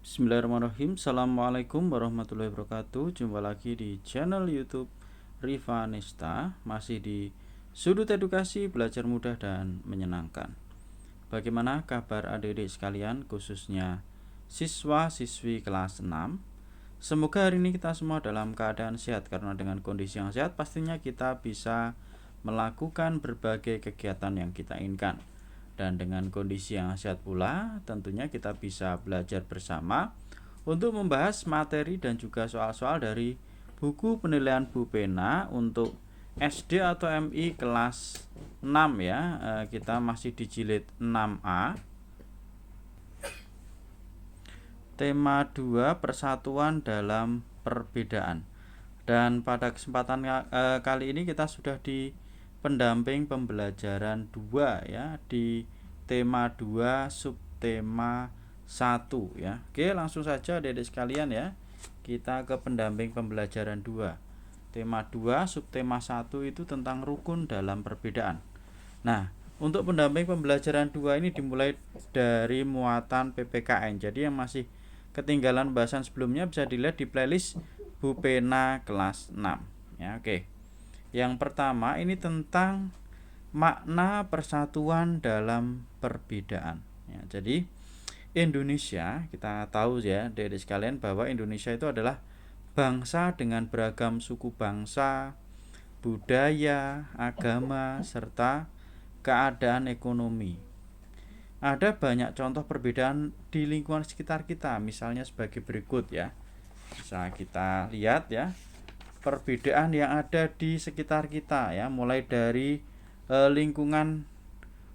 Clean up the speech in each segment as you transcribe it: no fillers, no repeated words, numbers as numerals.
Bismillahirrahmanirrahim. Assalamualaikum warahmatullahi wabarakatuh. Jumpa lagi di channel YouTube Riva Nesta. Masih di sudut edukasi, belajar mudah dan menyenangkan. Bagaimana kabar adik-adik sekalian, khususnya siswa-siswi kelas 6? Semoga hari ini kita semua dalam keadaan sehat, karena dengan kondisi yang sehat pastinya kita bisa melakukan berbagai kegiatan yang kita inginkan. Dan dengan kondisi yang sehat pula, tentunya kita bisa belajar bersama untuk membahas materi dan juga soal-soal dari buku penilaian Bu Pena untuk SD atau MI kelas 6 ya. Kita masih di jilid 6A. Tema 2, persatuan dalam perbedaan. Dan pada kesempatan kali ini kita sudah di pendamping pembelajaran 2 ya, di tema 2 subtema 1 ya. Oke, langsung saja adik-adik sekalian ya. Kita ke pendamping pembelajaran 2. Tema 2 subtema 1 itu tentang rukun dalam perbedaan. Nah, untuk pendamping pembelajaran 2 ini dimulai dari muatan PPKN. Jadi yang masih ketinggalan bahasan sebelumnya bisa dilihat di playlist Bu Pena kelas 6 ya. Oke. Yang pertama ini tentang makna persatuan dalam perbedaan ya. Jadi Indonesia, kita tahu ya dari sekalian bahwa Indonesia itu adalah bangsa dengan beragam suku bangsa, budaya, agama, serta keadaan ekonomi. Ada banyak contoh perbedaan di lingkungan sekitar kita, misalnya sebagai berikut ya. Bisa kita lihat ya, perbedaan yang ada di sekitar kita ya, mulai dari lingkungan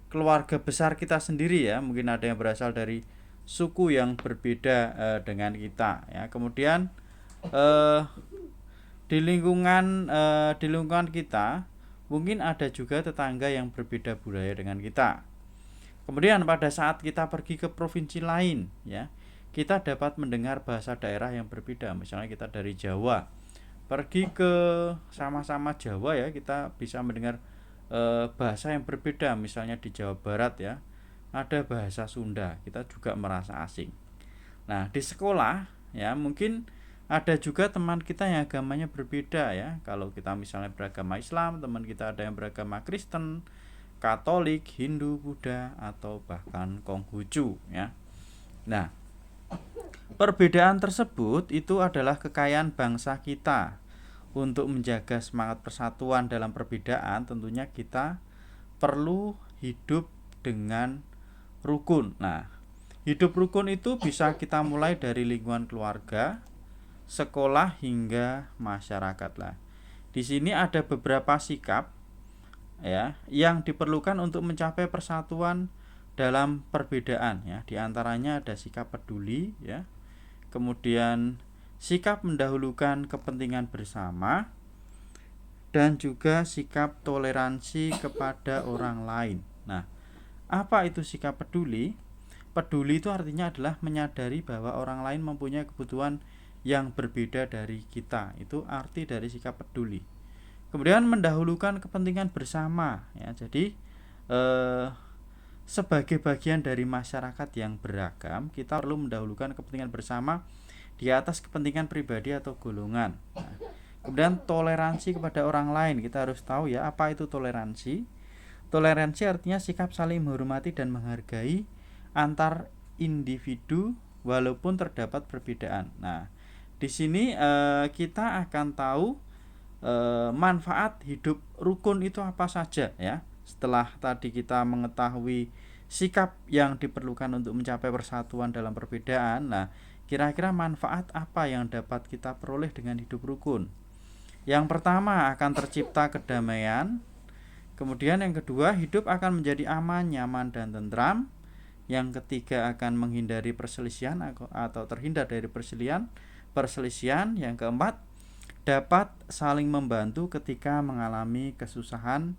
keluarga besar kita sendiri ya, mungkin ada yang berasal dari suku yang berbeda dengan kita ya. Kemudian di lingkungan kita mungkin ada juga tetangga yang berbeda budaya dengan kita. Kemudian pada saat kita pergi ke provinsi lain ya, kita dapat mendengar bahasa daerah yang berbeda. Misalnya kita dari Jawa pergi ke sama-sama Jawa ya, kita bisa mendengar bahasa yang berbeda. Misalnya di Jawa Barat ya, ada bahasa Sunda, kita juga merasa asing. Nah, di sekolah ya, mungkin ada juga teman kita yang agamanya berbeda ya. Kalau kita misalnya beragama Islam, teman kita ada yang beragama Kristen, Katolik, Hindu, Buddha, atau bahkan Konghucu ya. Nah, perbedaan tersebut itu adalah kekayaan bangsa kita. Untuk menjaga semangat persatuan dalam perbedaan, tentunya kita perlu hidup dengan rukun. Nah, hidup rukun itu bisa kita mulai dari lingkungan keluarga, sekolah, hingga masyarakat lah. Di sini ada beberapa sikap ya yang diperlukan untuk mencapai persatuan dalam perbedaan ya. Di antaranya ada sikap peduli ya. Kemudian sikap mendahulukan kepentingan bersama, dan juga sikap toleransi kepada orang lain. Nah, apa itu sikap peduli? Peduli itu artinya adalah menyadari bahwa orang lain mempunyai kebutuhan yang berbeda dari kita. Itu arti dari sikap peduli. Kemudian mendahulukan kepentingan bersama ya. Jadi sebagai bagian dari masyarakat yang beragam, kita perlu mendahulukan kepentingan bersama di atas kepentingan pribadi atau golongan. Nah, kemudian toleransi kepada orang lain, kita harus tahu ya apa itu toleransi. Toleransi artinya sikap saling menghormati dan menghargai antar individu walaupun terdapat perbedaan. Nah, di sini kita akan tahu manfaat hidup rukun itu apa saja ya. Setelah tadi kita mengetahui sikap yang diperlukan untuk mencapai persatuan dalam perbedaan, nah kira-kira manfaat apa yang dapat kita peroleh dengan hidup rukun? Yang pertama, akan tercipta kedamaian. Kemudian yang kedua, hidup akan menjadi aman, nyaman, dan tentram. Yang ketiga, akan menghindari perselisihan atau terhindar dari perselisihan. Yang keempat, dapat saling membantu ketika mengalami kesusahan.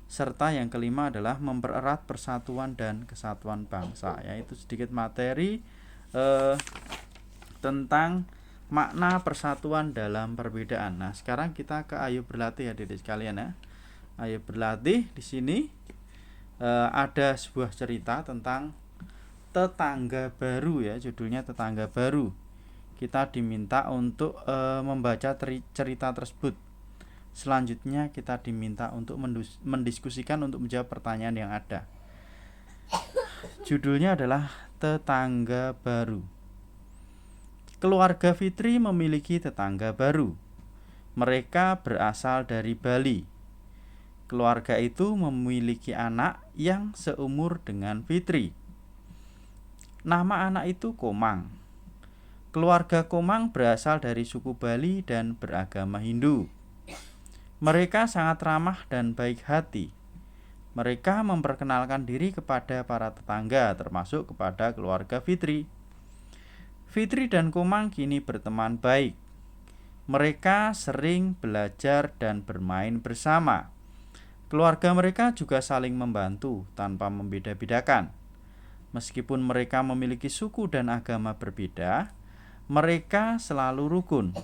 Serta yang kelima adalah mempererat persatuan dan kesatuan bangsa. Yaitu sedikit materi tentang makna persatuan dalam perbedaan. Nah, sekarang kita ke ayo berlatih adik-adik sekalian ya. Ayo berlatih. Di sini ada sebuah cerita tentang tetangga baru ya, judulnya tetangga baru. Kita diminta untuk membaca cerita tersebut. Selanjutnya kita diminta untuk mendiskusikan untuk menjawab pertanyaan yang ada. Judulnya adalah tetangga baru. Keluarga Fitri memiliki tetangga baru. Mereka berasal dari Bali. Keluarga itu memiliki anak yang seumur dengan Fitri. Nama anak itu Komang. Keluarga Komang berasal dari suku Bali dan beragama Hindu. Mereka sangat ramah dan baik hati. Mereka memperkenalkan diri kepada para tetangga, termasuk kepada keluarga Fitri. Fitri dan Komang kini berteman baik. Mereka sering belajar dan bermain bersama. Keluarga mereka juga saling membantu tanpa membeda-bedakan. Meskipun mereka memiliki suku dan agama berbeda, mereka selalu rukun.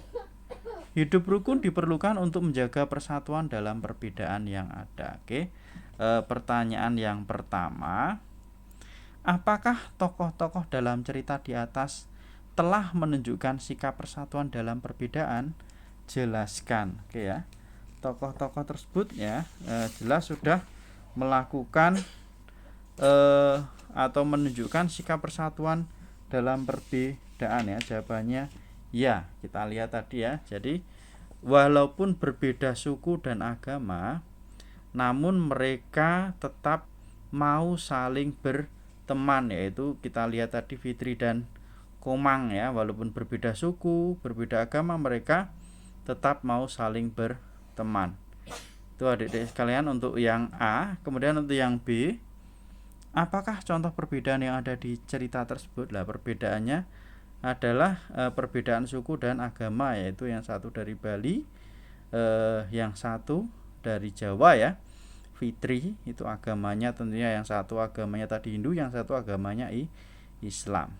Hidup rukun diperlukan untuk menjaga persatuan dalam perbedaan yang ada. Pertanyaan yang pertama, apakah tokoh-tokoh dalam cerita di atas telah menunjukkan sikap persatuan dalam perbedaan? Jelaskan. Tokoh-tokoh tersebut ya jelas sudah melakukan atau menunjukkan sikap persatuan dalam perbedaan ya. Jawabannya ya, kita lihat tadi ya. Jadi walaupun berbeda suku dan agama, namun mereka tetap mau saling berteman, yaitu kita lihat tadi Fitri dan Komang ya. Walaupun berbeda suku, berbeda agama, mereka tetap mau saling berteman. Itu adik-adik sekalian untuk yang A. Kemudian untuk yang B, apakah contoh perbedaan yang ada di cerita tersebut? Perbedaannya adalah perbedaan suku dan agama, yaitu yang satu dari Bali, yang satu dari Jawa ya. Fitri itu agamanya tentunya, yang satu agamanya tadi Hindu, yang satu agamanya Islam.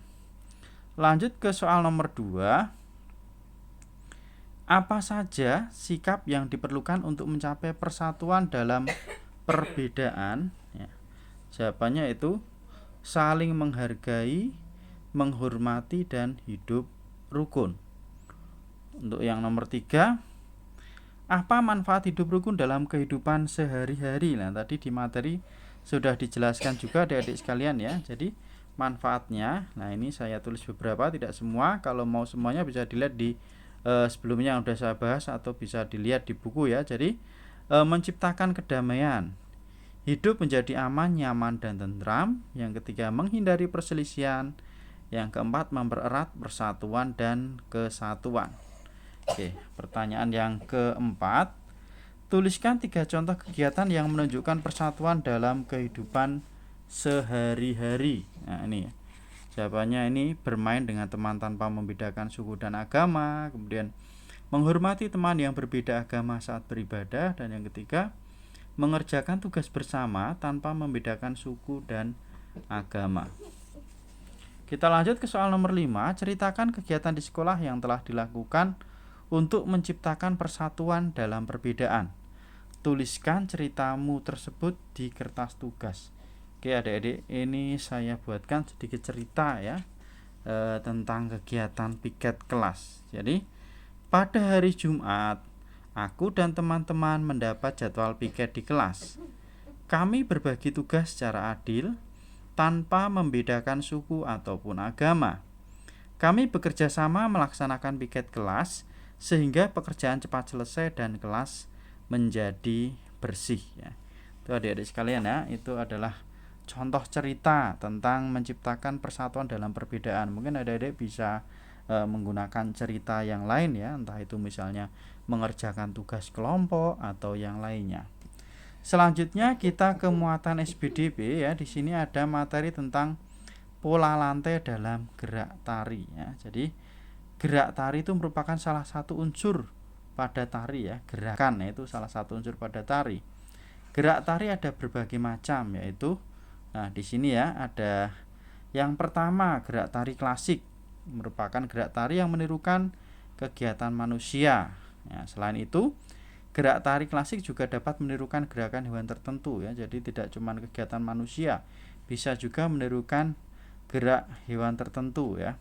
Lanjut ke soal nomor 2. Apa saja sikap yang diperlukan untuk mencapai persatuan dalam perbedaan? Jawabannya itu saling menghargai, menghormati, dan hidup rukun. Untuk yang nomor 3, apa manfaat hidup rukun dalam kehidupan sehari-hari? Tadi di materi sudah dijelaskan juga adik-adik sekalian ya. Jadi manfaatnya, ini saya tulis beberapa, tidak semua. Kalau mau semuanya bisa dilihat di sebelumnya yang sudah saya bahas, atau bisa dilihat di buku ya. Jadi menciptakan kedamaian, hidup menjadi aman, nyaman, dan tentram. Yang ketiga, menghindari perselisihan. Yang keempat, mempererat persatuan dan kesatuan. Pertanyaan yang keempat, tuliskan 3 contoh kegiatan yang menunjukkan persatuan dalam kehidupan sehari-hari. Ini jawabannya, ini bermain dengan teman tanpa membedakan suku dan agama, kemudian menghormati teman yang berbeda agama saat beribadah, dan yang ketiga, mengerjakan tugas bersama tanpa membedakan suku dan agama. Kita lanjut ke soal nomor 5. Ceritakan kegiatan di sekolah yang telah dilakukan untuk menciptakan persatuan dalam perbedaan. Tuliskan ceritamu tersebut di kertas tugas. Adik-adik, ini saya buatkan sedikit cerita ya tentang kegiatan piket kelas. Jadi pada hari Jumat, aku dan teman-teman mendapat jadwal piket di kelas. Kami berbagi tugas secara adil tanpa membedakan suku ataupun agama. Kami bekerja sama melaksanakan piket kelas sehingga pekerjaan cepat selesai dan kelas menjadi bersih ya. Itu adik-adik sekalian ya, itu adalah contoh cerita tentang menciptakan persatuan dalam perbedaan. Mungkin adik-adik bisa menggunakan cerita yang lain ya, entah itu misalnya mengerjakan tugas kelompok atau yang lainnya. Selanjutnya kita ke muatan SBDB ya. Di sini ada materi tentang pola lantai dalam gerak tari ya. Jadi gerak tari itu merupakan salah satu unsur pada tari ya. Gerakan itu salah satu unsur pada tari. Gerak tari ada berbagai macam, yaitu di sini ya ada yang pertama, gerak tari klasik, merupakan gerak tari yang menirukan kegiatan manusia. Selain itu, gerak tari klasik juga dapat menirukan gerakan hewan tertentu ya. Jadi tidak cuma kegiatan manusia, bisa juga menirukan gerak hewan tertentu ya.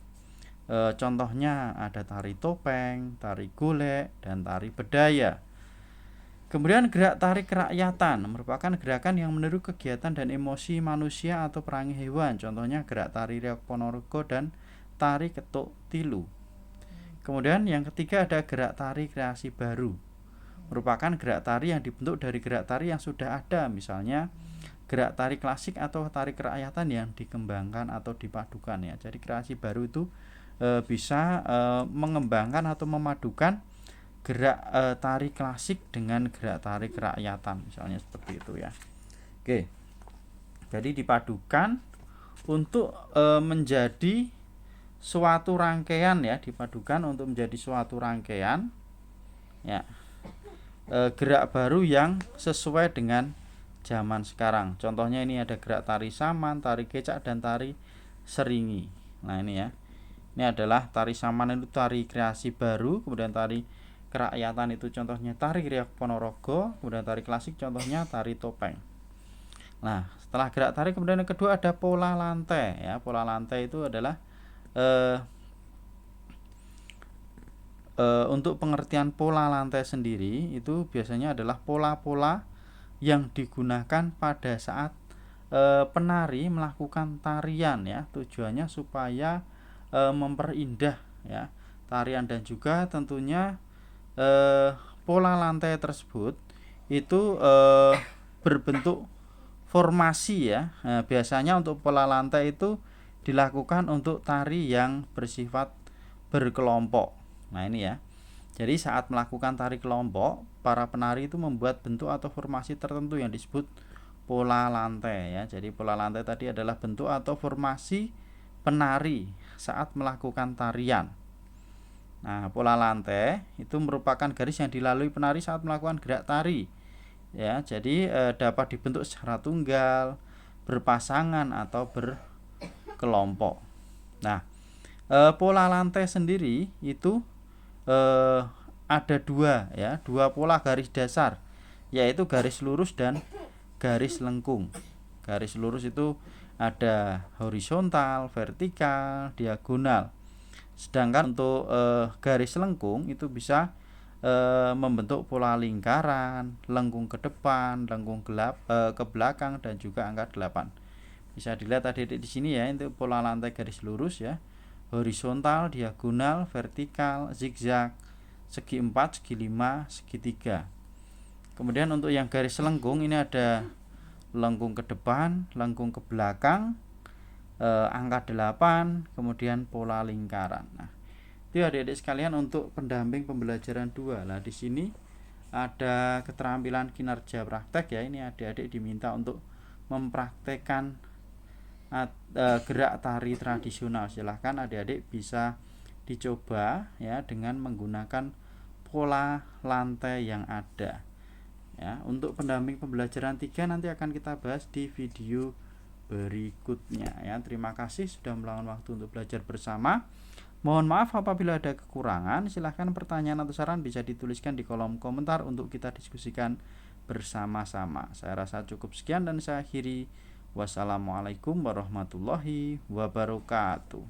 Contohnya ada tari topeng, tari golek, dan tari bedaya. Kemudian gerak tari kerakyatan merupakan gerakan yang meniru kegiatan dan emosi manusia atau perangi hewan. Contohnya gerak tari Reok Ponorogo dan tari ketuk tilu. Kemudian yang ketiga ada gerak tari kreasi baru. Merupakan gerak tari yang dibentuk dari gerak tari yang sudah ada, misalnya gerak tari klasik atau tari kerakyatan yang dikembangkan atau dipadukan ya. Jadi kreasi baru itu bisa mengembangkan atau memadukan gerak tari klasik dengan gerak tari kerakyatan, misalnya seperti itu ya. Oke. Jadi dipadukan untuk menjadi suatu rangkaian ya, dipadukan untuk menjadi suatu rangkaian ya. Gerak baru yang sesuai dengan zaman sekarang. Contohnya ini ada gerak tari saman, tari kecak, dan tari seringi. Nah ini ya, ini adalah tari saman itu tari kreasi baru, kemudian tari kerakyatan itu contohnya tari Reok Ponorogo, kemudian tari klasik contohnya tari topeng. Nah setelah gerak tari kemudian yang kedua ada pola lantai ya. Pola lantai itu adalah untuk pengertian pola lantai sendiri itu biasanya adalah pola-pola yang digunakan pada saat penari melakukan tarian ya. Tujuannya supaya memperindah ya tarian, dan juga tentunya pola lantai tersebut itu berbentuk formasi ya. Biasanya untuk pola lantai itu dilakukan untuk tari yang bersifat berkelompok. Nah ini ya, jadi saat melakukan tari kelompok, para penari itu membuat bentuk atau formasi tertentu yang disebut pola lantai ya. Jadi pola lantai tadi adalah bentuk atau formasi penari saat melakukan tarian. Nah pola lantai itu merupakan garis yang dilalui penari saat melakukan gerak tari ya. Jadi dapat dibentuk secara tunggal, berpasangan, atau berkelompok. Nah pola lantai sendiri itu ada dua pola garis dasar, yaitu garis lurus dan garis lengkung. Garis lurus itu ada horizontal, vertikal, diagonal. Sedangkan untuk garis lengkung itu bisa membentuk pola lingkaran, lengkung ke depan, lengkung ke belakang, dan juga angka 8. Bisa dilihat tadi di sini ya, itu pola lantai garis lurus ya. Horizontal, diagonal, vertikal, zigzag, segi 4, segi 5, segitiga. Kemudian untuk yang garis lengkung ini ada lengkung ke depan, lengkung ke belakang, angka 8, kemudian pola lingkaran. Nah, itu adik-adik sekalian untuk pendamping pembelajaran 2. Nah, di sini ada keterampilan kinerja praktek ya. Ini adik-adik diminta untuk mempraktekkan gerak tari tradisional. Silahkan adik-adik bisa dicoba ya dengan menggunakan pola lantai yang ada ya. Untuk pendamping pembelajaran 3 nanti akan kita bahas di video berikutnya ya. Terima kasih sudah meluangkan waktu untuk belajar bersama. Mohon maaf apabila ada kekurangan. Silahkan pertanyaan atau saran bisa dituliskan di kolom komentar untuk kita diskusikan bersama-sama. Saya rasa cukup sekian dan saya akhiri. Wassalamualaikum warahmatullahi wabarakatuh.